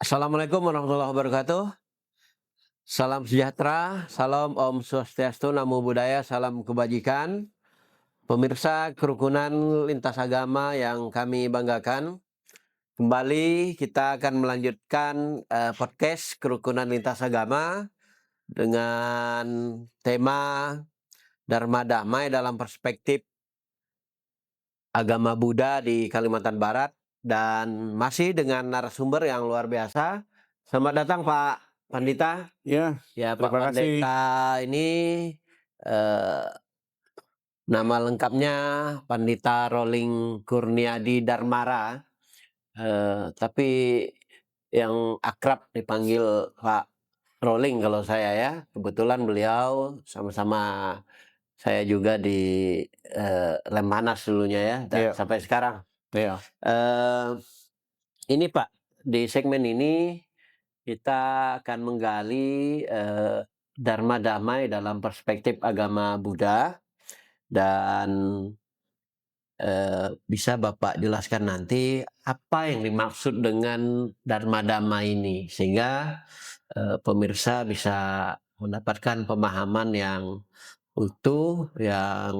Assalamualaikum warahmatullahi wabarakatuh. Salam sejahtera, salam Om Swastiastu, Namo Buddhaya, salam kebajikan. Pemirsa kerukunan lintas agama yang kami banggakan, kembali kita akan melanjutkan podcast kerukunan lintas agama dengan tema Dharma Damai dalam perspektif agama Buddha di Kalimantan Barat, dan masih dengan narasumber yang luar biasa. Selamat datang Pak Pandita. Ya, Ya, Pak terima kasih. Pandita ini eh, nama lengkapnya Pandita Rolling Kurniadi Darmara, tapi yang akrab dipanggil Pak Rolling kalau saya ya. Kebetulan beliau sama-sama saya juga di Lemhanas dulunya ya, dan Ya, sampai sekarang. ya, Eh, ini Pak, di segmen ini kita akan menggali Dharma Damai dalam perspektif agama Buddha, dan bisa Bapak jelaskan nanti apa yang dimaksud dengan Dharma Damai ini, sehingga pemirsa bisa mendapatkan pemahaman yang utuh, yang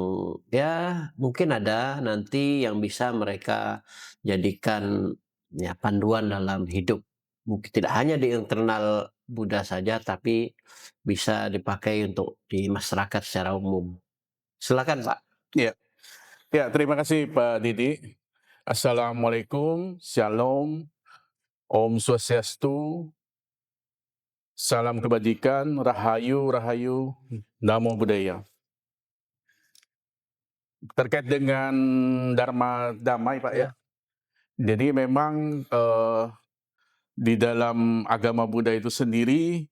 ya mungkin ada nanti yang bisa mereka jadikan ya panduan dalam hidup. Mungkin tidak hanya di internal Buddha saja, tapi bisa dipakai untuk di masyarakat secara umum. Silakan Pak. ya, ya. Terima kasih Pak Didi. Assalamualaikum, Shalom, Om Swastiastu, salam kebajikan, Rahayu, Rahayu, Namo Buddhaya. Terkait dengan Dharma Damai, Pak ya. Jadi memang di dalam agama Buddha itu sendiri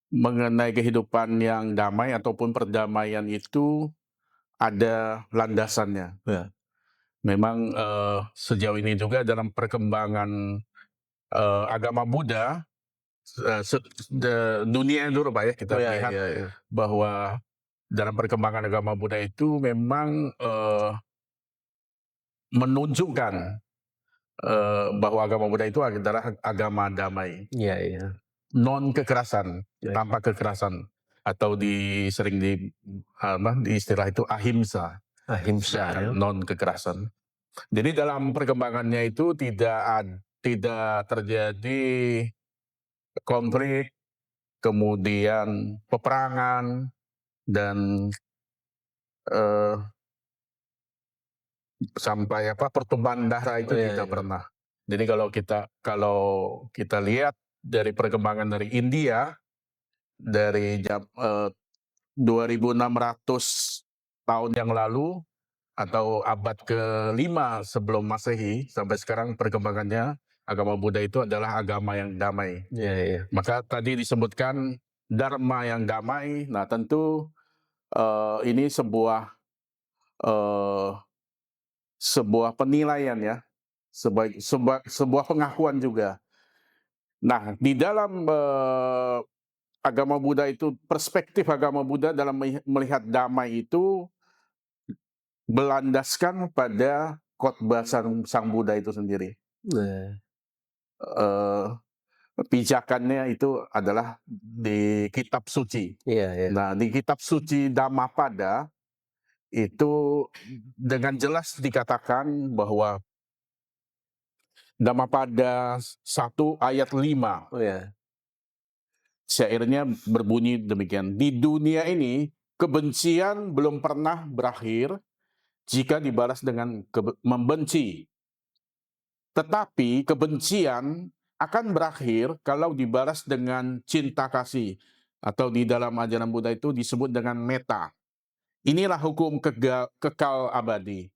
mengenai kehidupan yang damai ataupun perdamaian itu ada landasannya. Ya. Memang sejauh ini juga dalam perkembangan agama Buddha, dunia dulu Pak ya, kita lihat bahwa dalam perkembangan agama Buddha itu memang menunjukkan bahwa agama Buddha itu adalah agama damai, non kekerasan, tanpa kekerasan, atau sering di istilah itu ahimsa, non kekerasan. Jadi dalam perkembangannya itu tidak terjadi konflik, kemudian peperangan, dan sampai pertumpahan darah itu tidak pernah. Jadi kalau kita lihat dari perkembangan dari India dari 2600 tahun yang lalu atau abad ke-5 sebelum Masehi sampai sekarang, perkembangannya agama Buddha itu adalah agama yang damai. Maka tadi disebutkan Dharma yang damai. Nah tentu ini sebuah penilaian ya, sebuah pengakuan juga. Nah di dalam agama Buddha itu, perspektif agama Buddha dalam melihat damai itu berlandaskan pada khotbah sang Buddha itu sendiri. Pijakannya itu adalah di kitab suci. Nah, di kitab suci Dhammapada itu dengan jelas dikatakan bahwa Dhammapada 1 ayat 5. Syairnya berbunyi demikian. Di dunia ini kebencian belum pernah berakhir jika dibalas dengan membenci. Tetapi kebencian akan berakhir kalau dibalas dengan cinta kasih, atau di dalam ajaran Buddha itu disebut dengan metta. Inilah hukum kekal abadi.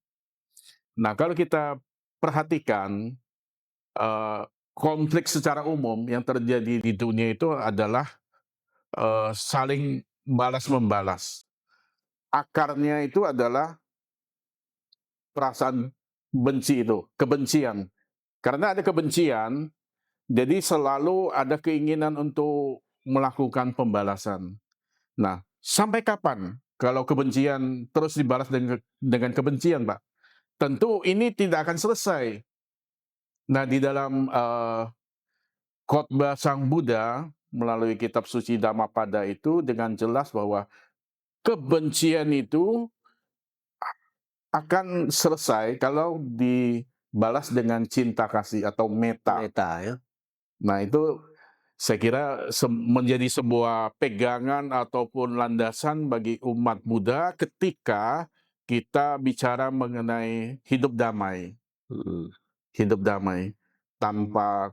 Nah, kalau kita perhatikan konflik secara umum yang terjadi di dunia itu adalah saling balas-membalas. Akarnya itu adalah perasaan benci itu, kebencian. Karena ada kebencian, jadi selalu ada keinginan untuk melakukan pembalasan. Nah, sampai kapan kalau kebencian terus dibalas dengan kebencian, Pak? Tentu ini tidak akan selesai. Nah, di dalam khotbah Sang Buddha melalui kitab suci Dhammapada itu dengan jelas bahwa kebencian itu akan selesai kalau dibalas dengan cinta kasih atau metta. Meta ya. Nah, itu saya kira menjadi sebuah pegangan ataupun landasan bagi umat Buddha ketika kita bicara mengenai hidup damai. Mhm. Hidup damai tanpa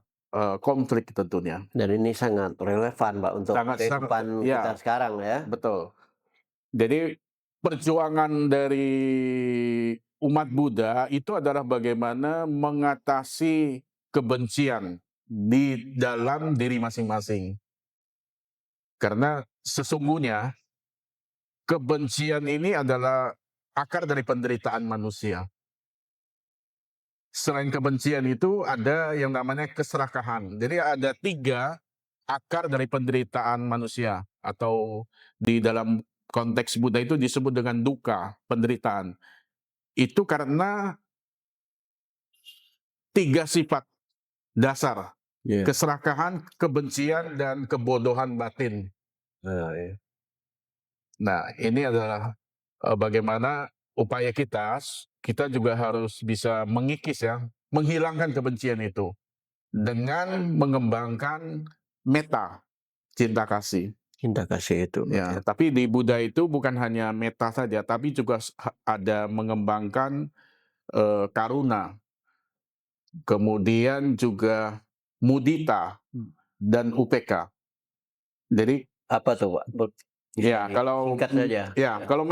konflik tentunya. Dan ini sangat relevan, Pak, untuk Sangat-sangat, kehidupan kita ya, sekarang ya. betul. Jadi perjuangan dari umat Buddha itu adalah bagaimana mengatasi kebencian di dalam diri masing-masing. Karena sesungguhnya kebencian ini adalah akar dari penderitaan manusia. Selain kebencian itu ada yang namanya keserakahan. Jadi ada 3 akar dari penderitaan manusia, atau di dalam konteks Buddha itu disebut dengan duka, penderitaan. Itu karena 3 sifat dasar, Iya. keserakahan, kebencian, dan kebodohan batin. Iya. Nah, ini adalah bagaimana upaya kita juga harus bisa mengikis ya, menghilangkan kebencian itu dengan mengembangkan metta, cinta kasih. Cinta kasih itu, Pak, ya. Ya, tapi di Buddha itu bukan hanya metta saja, tapi juga ada mengembangkan karuna, kemudian juga mudita dan upeka. Jadi Apa tuh, Pak? ya, kalau Singkat saja. kalau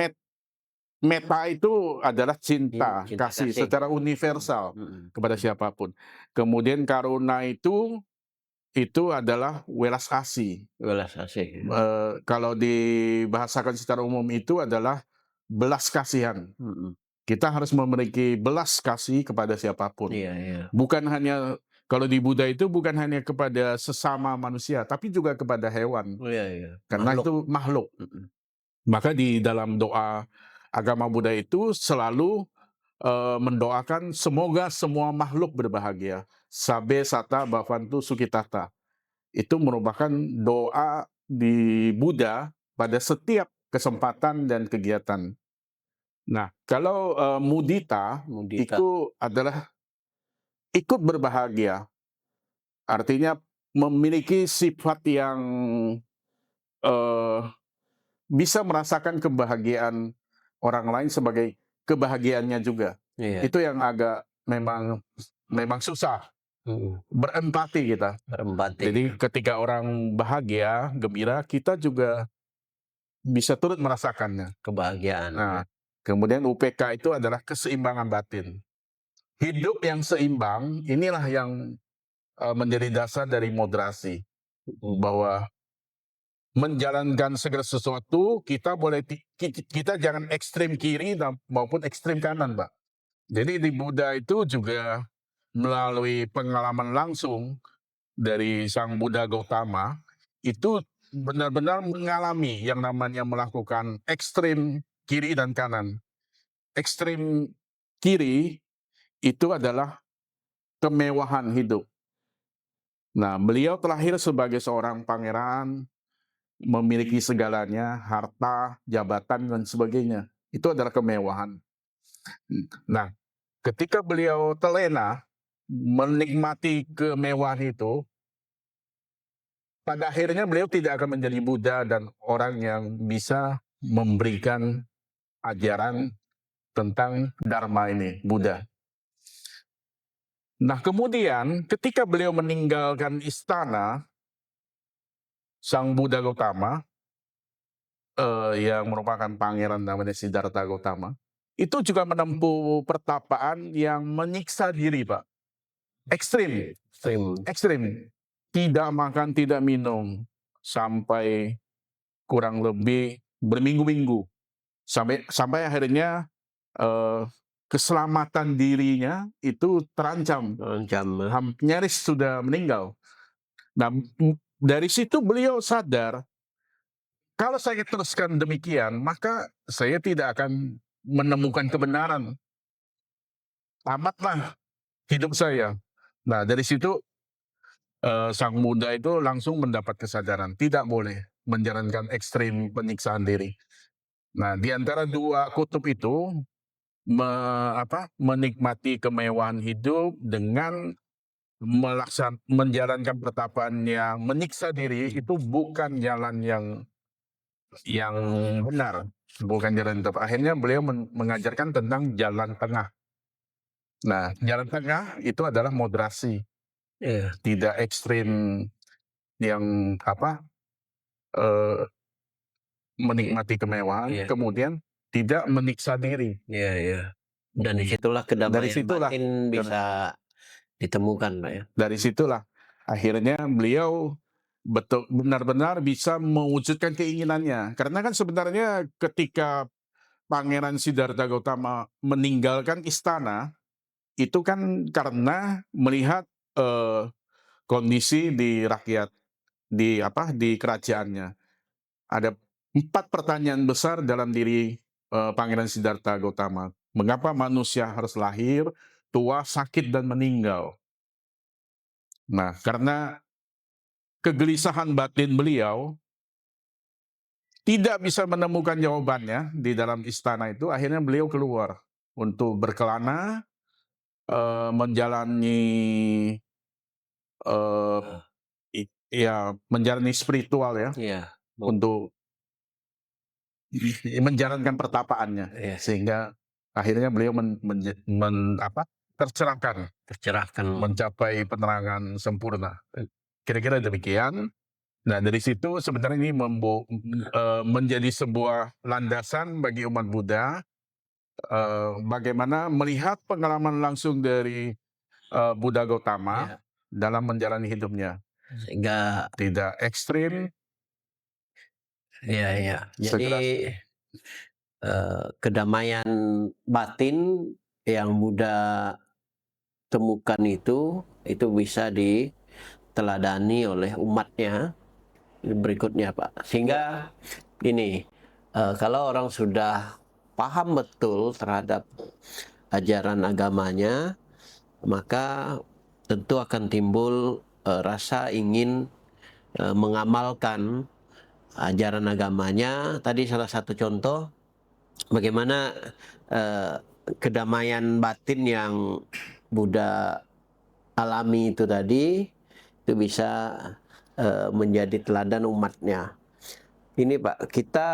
metta itu adalah cinta Cinta kasih kasih. secara universal Mhm. kepada siapapun. Kemudian karuna itu adalah welas asih. Welas asih. Kalau dibahasakan secara umum itu adalah belas kasihan. Mhm. Kita harus memiliki belas kasih kepada siapapun. Iya, iya. Bukan hanya, kalau di Buddha itu bukan hanya kepada sesama manusia, tapi juga kepada hewan. Oh, iya, iya. Karena Makhluk. itu makhluk. Mhm. Maka di dalam doa agama Buddha itu selalu mendoakan semoga semua makhluk berbahagia. Sabe sata bhavantu sukitata. Itu merupakan doa di Buddha pada setiap kesempatan dan kegiatan. Nah, kalau mudita Mudita. itu adalah ikut berbahagia, artinya memiliki sifat yang eh, bisa merasakan kebahagiaan orang lain sebagai kebahagiaannya juga. Iya. Itu yang agak memang susah, Mhm. berempati kita. Berempati. Jadi ketika orang bahagia, gembira, kita juga bisa turut merasakannya. Kebahagiaan. Nah, kemudian UPK itu adalah keseimbangan batin. Hidup yang seimbang inilah yang menjadi dasar dari moderasi, bahwa menjalankan segala sesuatu kita jangan ekstrem kiri maupun ekstrem kanan, Pak. Jadi di Buddha itu juga melalui pengalaman langsung dari Sang Buddha Gautama itu benar-benar mengalami yang namanya melakukan ekstrem kiri dan kanan. Ekstrem kiri itu adalah kemewahan hidup. Nah, beliau terlahir sebagai seorang pangeran, memiliki segalanya, harta, jabatan, dan sebagainya. Itu adalah kemewahan. Nah, ketika beliau terlena menikmati kemewahan itu, pada akhirnya beliau tidak akan menjadi Buddha dan orang yang bisa memberikan ajaran tentang Dharma ini, Buddha. Nah, kemudian ketika beliau meninggalkan istana Sang Buddha Gautama, yang merupakan pangeran namanya Siddhartha Gautama, itu juga menempuh pertapaan yang menyiksa diri, Pak. Ekstrim, Ekstrim. ekstrim. Tidak makan, tidak minum, sampai kurang lebih berminggu-minggu. Sampai akhirnya keselamatan dirinya itu terancam. Nyaris sudah meninggal. Nah, dari situ beliau sadar, kalau saya teruskan demikian, maka saya tidak akan menemukan kebenaran. Tamatlah hidup saya. Nah, dari situ sang Buddha itu langsung mendapat kesadaran, tidak boleh menjalankan ekstrim penyiksaan diri. Nah, di antara dua kutub itu, menikmati kemewahan hidup dengan menjalankan pertapaan yang menyiksa diri itu bukan jalan yang benar, bukan jalan yang tepat. Akhirnya beliau mengajarkan tentang jalan tengah. Nah, jalan tengah itu adalah moderasi, Iya, tidak ekstrim yang eh, menikmati kemewahan, iya, kemudian tidak menyiksa diri. iya, iya. Dan Hmm. disitulah Dari kedamaian situlah, batin bisa ditemukan, Pak ya. dari situlah akhirnya beliau benar-benar bisa mewujudkan keinginannya. Karena kan sebenarnya ketika Pangeran Siddhartha Gautama meninggalkan istana, itu kan karena melihat eh, kondisi di rakyat, di kerajaannya. Ada 4 pertanyaan besar dalam diri Pangeran Siddhartha Gautama. Mengapa manusia harus lahir, tua, sakit, dan meninggal? Nah, karena kegelisahan batin beliau tidak bisa menemukan jawabannya di dalam istana itu, akhirnya beliau keluar untuk berkelana, menjalani eh, menjalani spiritual ya, Iya, untuk menjalankan pertapaannya, iya, sehingga akhirnya beliau tercerahkan, tercerahkan. mencapai penerangan sempurna. Kira-kira demikian. Nah, dari situ sebenarnya ini menjadi sebuah landasan bagi umat Buddha, bagaimana melihat pengalaman langsung dari Buddha Gautama Iya. dalam menjalani hidupnya. Sehingga Tidak ekstrim, iya, iya. Jadi segera. kedamaian batin yang Buddha temukan itu bisa diteladani oleh umatnya berikutnya, Pak. Sehingga ini kalau orang sudah paham betul terhadap ajaran agamanya, maka tentu akan timbul rasa ingin mengamalkan ajaran agamanya. Tadi salah satu contoh bagaimana eh, kedamaian batin yang Buddha alami itu tadi itu bisa menjadi teladan umatnya. Ini Pak, kita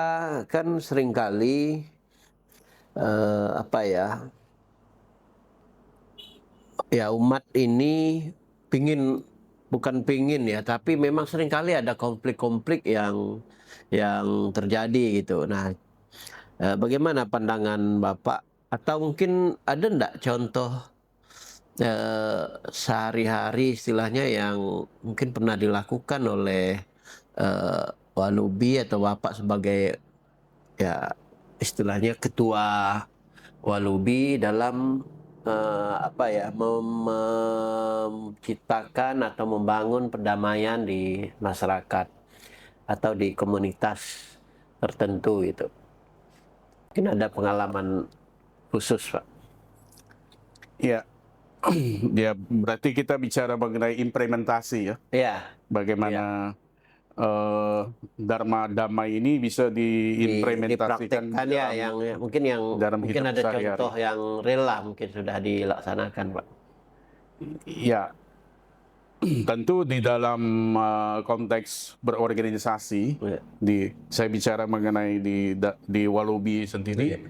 kan seringkali umat ini bukan pingin ya, tapi memang seringkali ada konflik-konflik yang terjadi gitu. Nah, bagaimana pandangan Bapak? Atau mungkin ada enggak contoh sehari-hari istilahnya yang mungkin pernah dilakukan oleh eh, Walubi atau Bapak sebagai ya istilahnya ketua Walubi dalam menciptakan atau membangun perdamaian di masyarakat atau di komunitas tertentu itu. Mungkin ada pengalaman khusus, Pak. Ya, ya berarti kita bicara mengenai implementasi ya. Ya, Bagaimana Dharma Damai ini bisa diimplementasikan dipraktekkan ya, yang dalam mungkin hidup ada sehari-hari. contoh yang real lah mungkin sudah dilaksanakan, Pak. Ya, tentu di dalam konteks berorganisasi, Ya. saya bicara mengenai di Walubi sendiri.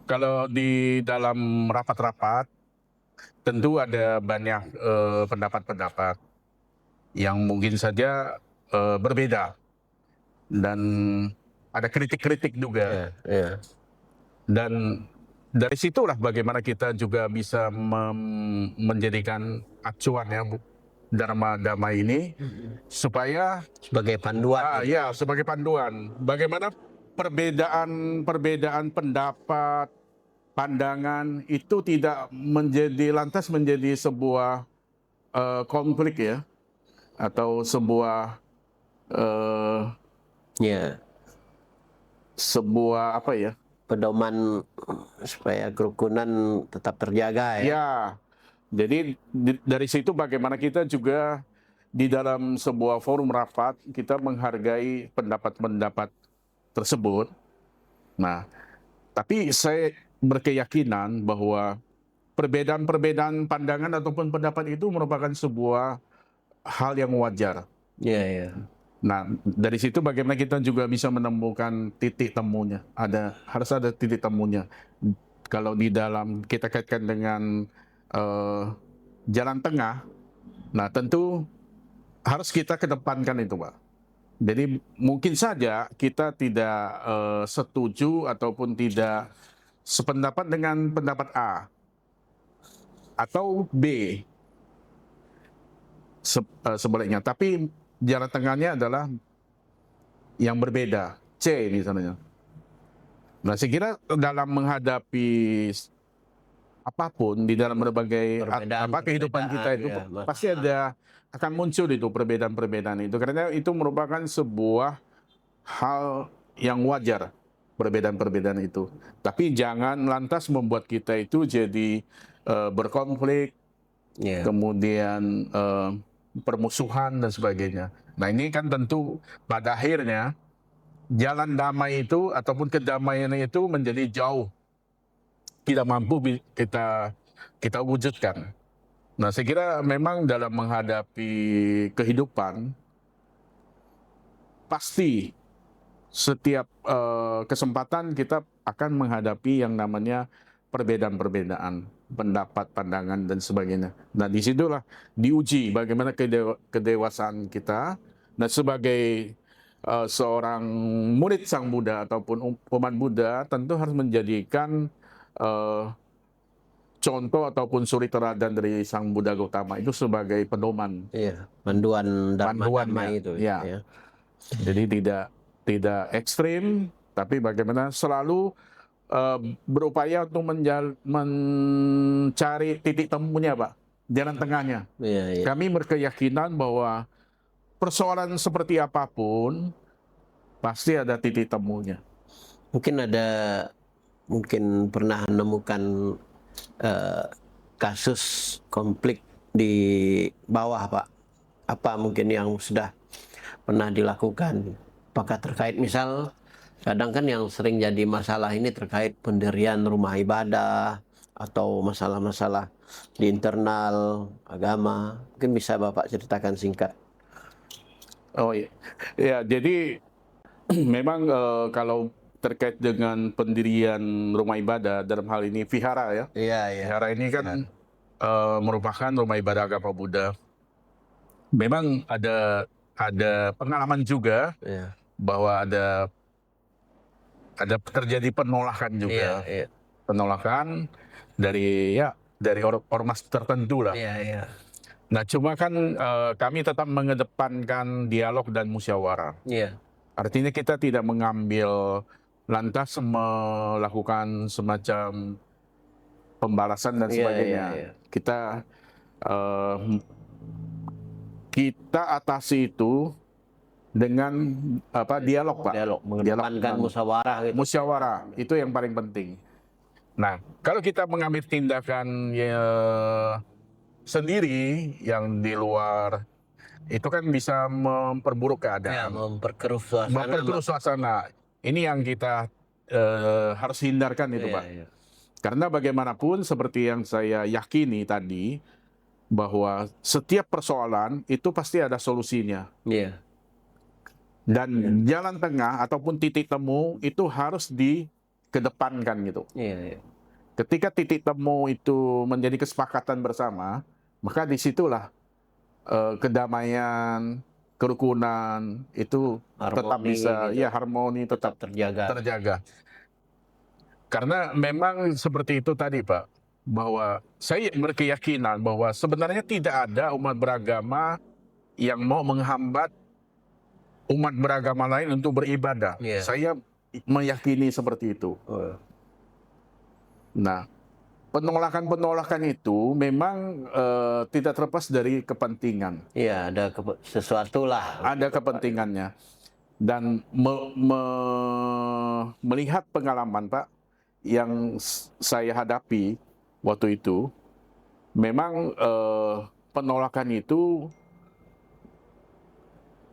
Kalau di dalam rapat-rapat, tentu ada banyak pendapat-pendapat yang mungkin saja berbeda, dan ada kritik-kritik juga. Ya, ya. Dan dari situlah bagaimana kita juga bisa menjadikan acuan ya, Dharma Damai ini, supaya Sebagai panduan. sebagai panduan bagaimana perbedaan pendapat, pandangan itu tidak lantas menjadi sebuah konflik ya, atau sebuah eh, Ya, apa ya? pedoman supaya kerukunan tetap terjaga ya. Ya, jadi dari situ bagaimana kita juga di dalam sebuah forum rapat kita menghargai pendapat-pendapat tersebut. Nah, tapi saya berkeyakinan bahwa perbedaan-perbedaan pandangan ataupun pendapat itu merupakan sebuah hal yang wajar. Iya, iya. Nah, dari situ bagaimana kita juga bisa menemukan titik temunya. Harus ada titik temunya. Kalau di dalam kita kaitkan dengan jalan tengah, nah tentu harus kita kedepankan itu, Pak. Jadi mungkin saja kita tidak setuju ataupun tidak sependapat dengan pendapat A atau B sebaliknya. Tapi jalan tengahnya adalah yang berbeda, C misalnya. Nah, saya kira dalam menghadapi apapun di dalam berbagai kehidupan kita itu ya, pasti akan muncul itu perbedaan-perbedaan itu, karena itu merupakan sebuah hal yang wajar, perbedaan-perbedaan itu. Tapi jangan lantas membuat kita itu jadi berkonflik, kemudian permusuhan dan sebagainya. Nah, ini kan tentu pada akhirnya jalan damai itu ataupun kedamaian itu menjadi jauh tidak mampu kita wujudkan. Nah, saya kira memang dalam menghadapi kehidupan pasti setiap kesempatan kita akan menghadapi yang namanya perbedaan-perbedaan pendapat, pandangan dan sebagainya. Nah, disitulah diuji bagaimana kedewasaan kita. Nah, sebagai seorang murid Sang Buddha ataupun umat Buddha tentu harus menjadikan contoh ataupun suri teladan dari Sang Buddha Gautama itu sebagai pedoman. Iya, panduan damai itu. Ya. Ya. Jadi tidak ekstrim, tapi bagaimana selalu berupaya untuk mencari titik temunya, Pak, jalan tengahnya. Iya, iya. Kami berkeyakinan bahwa persoalan seperti apapun pasti ada titik temunya. Mungkin pernah menemukan kasus konflik di bawah, Pak. Apa mungkin yang sudah pernah dilakukan? Apakah terkait misal kadang kan yang sering jadi masalah ini terkait pendirian rumah ibadah atau masalah-masalah di internal agama. Mungkin bisa Bapak ceritakan singkat. Oh iya, ya jadi memang kalau terkait dengan pendirian rumah ibadah dalam hal ini vihara ya. Iya, iya. Vihara ini kan merupakan rumah ibadah agama Buddha. Memang ada pengalaman juga bahwa ada terjadi penolakan juga. Iya, iya. Penolakan dari ormas tertentu lah. Iya, iya. Nah, cuma kan kami tetap mengedepankan dialog dan musyawarah. Iya. Artinya kita tidak mengambil lantas melakukan semacam pembalasan dan sebagainya. Iya. Kita atasi itu dengan dialog, Pak. Dialog, mengedepankan musyawarah gitu. Musyawarah itu yang paling penting. Nah, kalau kita mengambil tindakan sendiri yang di luar itu kan bisa memperburuk keadaan, memperkeruh suasana. Ini yang kita harus hindarkan itu, Pak. Iya. Karena bagaimanapun seperti yang saya yakini tadi bahwa setiap persoalan itu pasti ada solusinya. Iya. Dan jalan tengah ataupun titik temu itu harus dikedepankan gitu. Iya. Ketika titik temu itu menjadi kesepakatan bersama, maka disitulah kedamaian, kerukunan itu tetap bisa, gitu. Ya harmoni tetap terjaga. Karena memang seperti itu tadi, Pak, bahwa saya berkeyakinan bahwa sebenarnya tidak ada umat beragama yang mau menghambat umat beragama lain untuk beribadah. Yeah. Saya meyakini seperti itu. Nah, penolakan itu memang tidak terlepas dari kepentingan. Iya, ada sesuatu lah. Ada kepentingannya. Dan melihat pengalaman, Pak, yang saya hadapi waktu itu, memang penolakan itu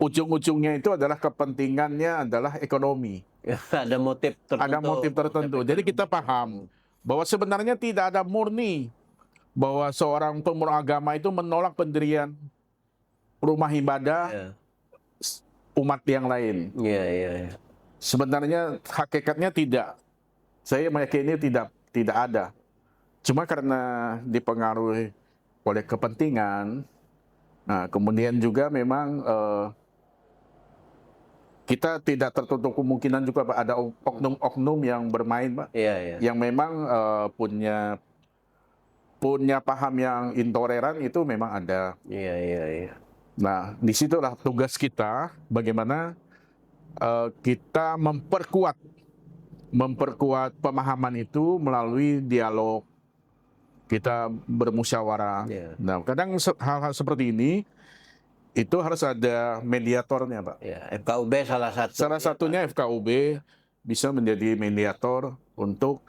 ujung-ujungnya itu adalah kepentingannya adalah ekonomi. Ada motif tertentu. Ada motif tertentu. Jadi kita paham bahwa sebenarnya tidak ada murni bahwa seorang pemeluk agama itu menolak pendirian rumah ibadah Ya, umat yang lain. iya, iya, iya. Sebenarnya hakikatnya tidak. Saya meyakini tidak ada. Cuma karena dipengaruhi oleh kepentingan, nah kemudian juga memang kita tidak tertutup kemungkinan juga Pak, ada oknum-oknum yang bermain Pak, Iya, iya. yang memang punya paham yang intoleran itu memang ada. Iya, iya, iya. Nah, disitulah tugas kita bagaimana kita memperkuat pemahaman itu melalui dialog, kita bermusyawarah. Iya. Nah, kadang hal-hal seperti ini itu harus ada mediatornya, Pak. Ya, FKUB salah satu. Salah satunya FKUB bisa menjadi mediator untuk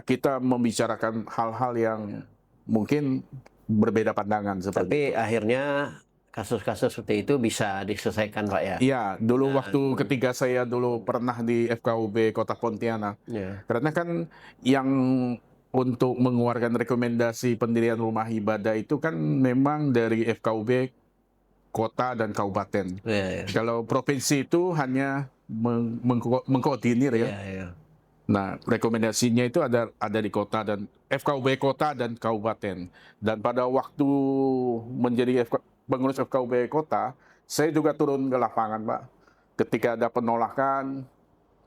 kita membicarakan hal-hal yang mungkin berbeda pandangan seperti. Tapi akhirnya kasus-kasus seperti itu bisa diselesaikan, Pak ya. Iya, dulu waktu ketika saya dulu pernah di FKUB Kota Pontianak, Ya. karena kan yang untuk mengeluarkan rekomendasi pendirian rumah ibadah itu kan memang dari FKUB kota dan kabupaten. Ya, ya. Kalau provinsi itu hanya mengkoordinir ya. Ya, ya. Nah, rekomendasinya itu ada di kota dan FKUB kota dan kabupaten. Dan pada waktu menjadi pengurus FKUB kota, saya juga turun ke lapangan, Pak. Ketika ada penolakan,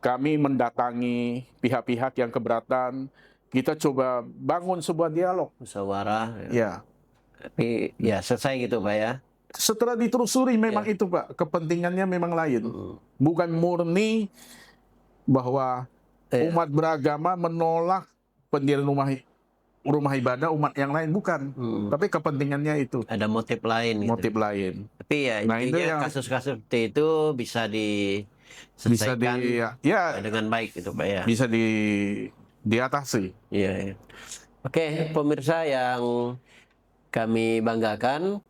kami mendatangi pihak-pihak yang keberatan. Kita coba bangun sebuah dialog. Musyawarah. Ya. Ya. Tapi ya selesai gitu, Pak ya. Setelah ditelusuri memang itu, Pak, kepentingannya memang lain. Bukan murni bahwa umat beragama menolak pendirian rumah ibadah umat yang lain, bukan. Tapi kepentingannya itu. Ada motif lain gitu. Motif lain. Tapi ya Nah, itu intinya yang kasus-kasus seperti itu bisa diselesaikan dengan baik gitu, Pak ya. bisa diatasi. Iya, iya. Oke, pemirsa yang kami banggakan,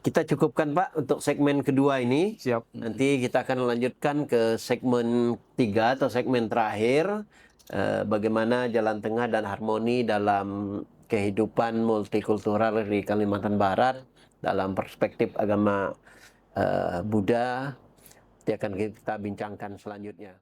kita cukupkan Pak untuk segmen kedua ini. Siap. Nanti kita akan lanjutkan ke segmen 3 atau segmen terakhir, bagaimana jalan tengah dan harmoni dalam kehidupan multikultural di Kalimantan Barat dalam perspektif agama Buddha. Nanti akan kita bincangkan selanjutnya.